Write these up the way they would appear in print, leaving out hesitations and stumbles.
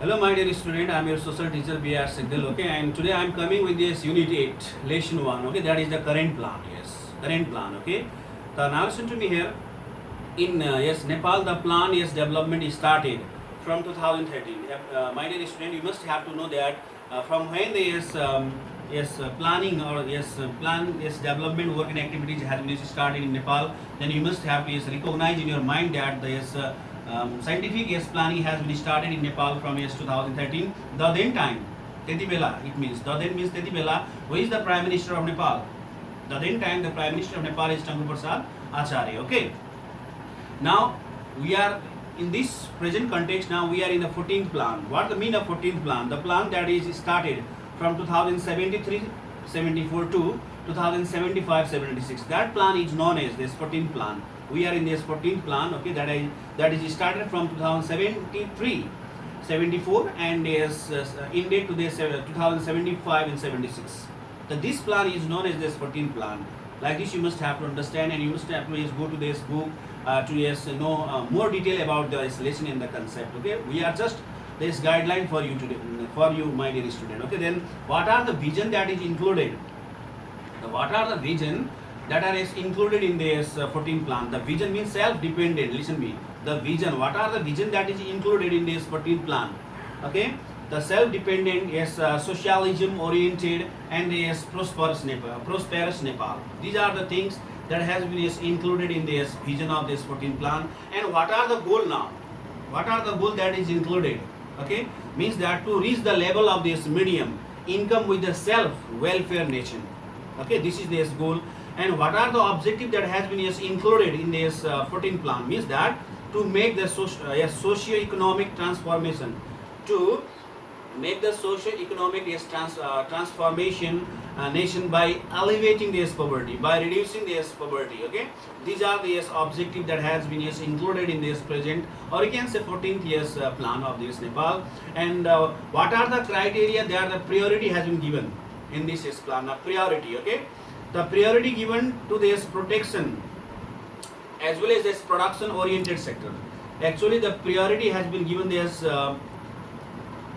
Hello, my dear student. I am your social teacher B.R. Sigdal. Okay, and today I am coming with this Unit 8, Lesson 1. Okay, that is the current plan. Yes, current plan. Okay, so now listen to me here. In Nepal, the plan development is started from 2013. My dear student, you must have to know that from when the planning or development work and activities has been started in Nepal, then you must have to recognize in your mind that the scientific planning has been started in Nepal from 2013. The then time, Teti Bela, it means the then means Teti Bela. Who is the Prime Minister of Nepal? The then time the Prime Minister of Nepal is Tangu Prasad Acharya. Okay. Now we are in this present context. Now we are in the 14th plan. What the mean of 14th plan? The plan that is started from 2073-74 to 2075-76. That plan is known as this 14th plan. We are in this 14th plan. Okay, that is started from 2073-74 and is in date to this 2075 and 76. So this plan is known as this 14th plan. Like this, you must have to understand, and you must have to go to this book to know more detail about this lesson and the concept. Okay, we are just this guideline for you today, for you, my dear student. Okay, then what are the vision that is included? What are the vision that are included in this 14th plan? The vision means self-dependent. Listen me. The vision. What are the vision that is included in this 14th plan? Okay. The self-dependent socialism oriented and prosperous Nepal. These are the things that has been included in this vision of this 14th plan. And what are the goal now? What are the goal that is included? Okay, means that to reach the level of this medium income with the self-welfare nation. Okay, this is this goal. And what are the objective that has been included in this 14th plan? Means that to make the socio-economic transformation, to make the socio-economic transformation nation by elevating this poverty, by reducing this poverty. Okay, these are the objective that has been included in this present, or you can say 14th plan of this Nepal. And what are the criteria? There the priority has been given in this plan. The priority. Okay, the priority given to this protection as well as this production oriented sector. Actually, the priority has been given this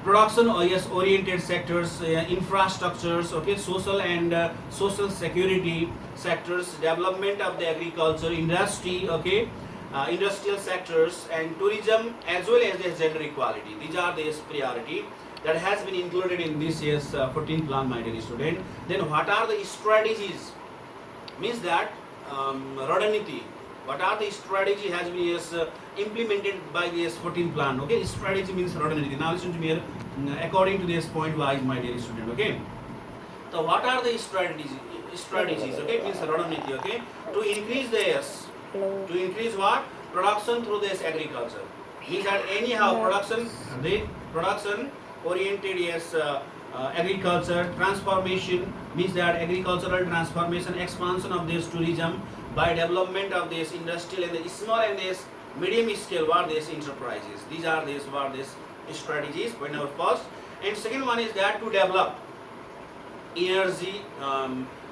production oriented sectors, infrastructures, okay, social and social security sectors, development of the agriculture industry, okay, industrial sectors, and tourism, as well as the gender equality. These are the priority that has been included in this year's 14th plan, my dear student. Then what are the strategies? Means that Radaniti. What are the strategy has been implemented by this 14th plan? Okay, strategy means Radaniti. Now listen to me here, according to this point wise, my dear student. Okay, so what are the strategies? Strategies. Okay, means Radaniti. Okay, to increase this, to increase what? Production through this agriculture. Means that anyhow production, the production oriented agriculture transformation, means that agricultural transformation, expansion of this tourism by development of this industrial and the small and this medium scale what this enterprises. These are this what this strategies. Point number first. And second one is that to develop energy,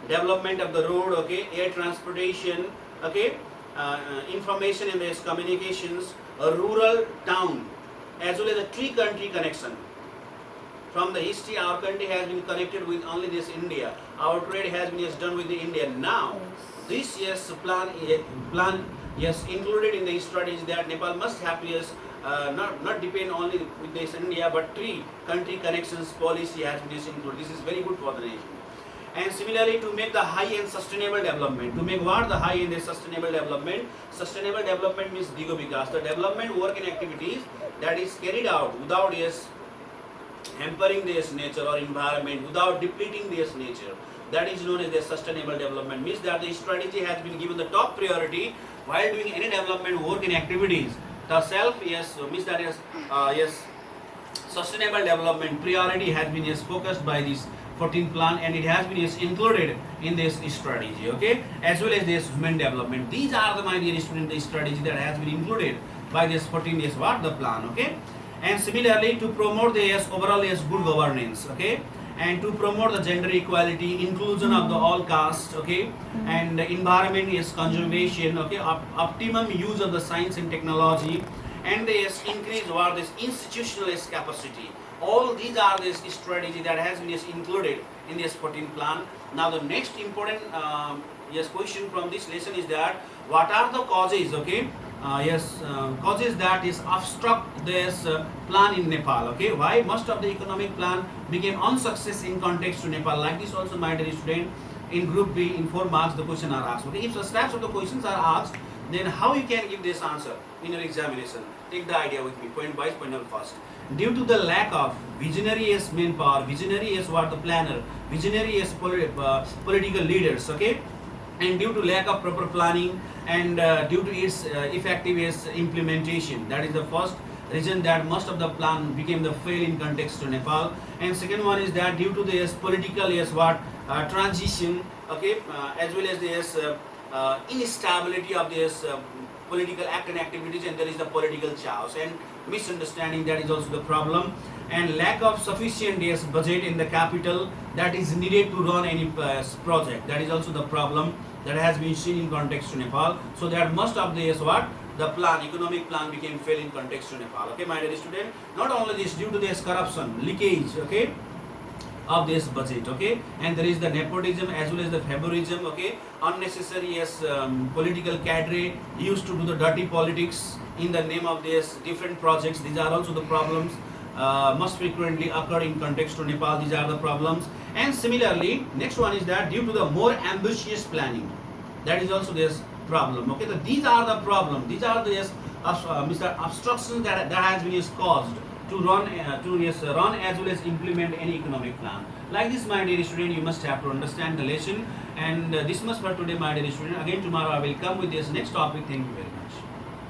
development of the road, okay, air transportation, okay, information and this communications, a rural town, as well as a tree-country connection. From the history, our country has been connected with only this India. Our trade has been done with the India. Now, this plan included in the strategy that Nepal must have not depend only with this India, but three-country connections policy has been included. This is very good for the nation. And similarly, to make the high-end sustainable development. To make what the high-end sustainable development? Sustainable development means Digo Vikas. The development work and activities that is carried out without hampering this nature or environment, without depleting this nature. That is known as the sustainable development. Means that the strategy has been given the top priority while doing any development work and activities. The means that sustainable development priority has been focused by this 14th plan, and it has been included in this strategy. Okay, as well as this human development. These are the, my dear student, the strategy that has been included by this 14 years what the plan. Okay, and similarly to promote the overall good governance. Okay, and to promote the gender equality, inclusion of the all caste, okay, and the environment conservation, okay, optimum use of the science and technology, and this increase what this institutional capacity. All these are this strategy that has been included in this 14 plan. Now the next important question from this lesson is that what are the causes, okay, causes that is obstruct this plan in Nepal, okay, why most of the economic plan became unsuccess in context to Nepal. Like this also, my dear student, in group B in 4 marks the question are asked, okay. If such types of the questions are asked, then how you can give this answer in your examination? Take the idea with me, point by point. First, due to the lack of visionary as manpower, visionary as what the planner, visionary as political leaders, okay, and due to lack of proper planning, and due to its effective implementation. That is the first reason that most of the plan became the fail in context to Nepal. And second one is that due to this political transition, okay, as well as this instability of this political act and activities, and there is the political chaos and misunderstanding, that is also the problem. And lack of sufficient budget in the capital that is needed to run any project, that is also the problem that has been seen in context to Nepal. So that most of the the plan, economic plan, became fail in context to Nepal, okay, my dear student. Not only this, due to this corruption, leakage, okay, of this budget, okay, and there is the nepotism as well as the favorism, okay, unnecessary political cadre used to do the dirty politics in the name of this different projects. These are also the problems must frequently occur in context to Nepal. These are the problems. And similarly, next one is that due to the more ambitious planning, that is also this problem, okay. So these are the problems, these are the obstructions that has been caused to run run as well as implement any economic plan. Like this, my dear student, you must have to understand the lesson. And this much for today, my dear student. Again tomorrow I will come with this next topic. Thank you very much.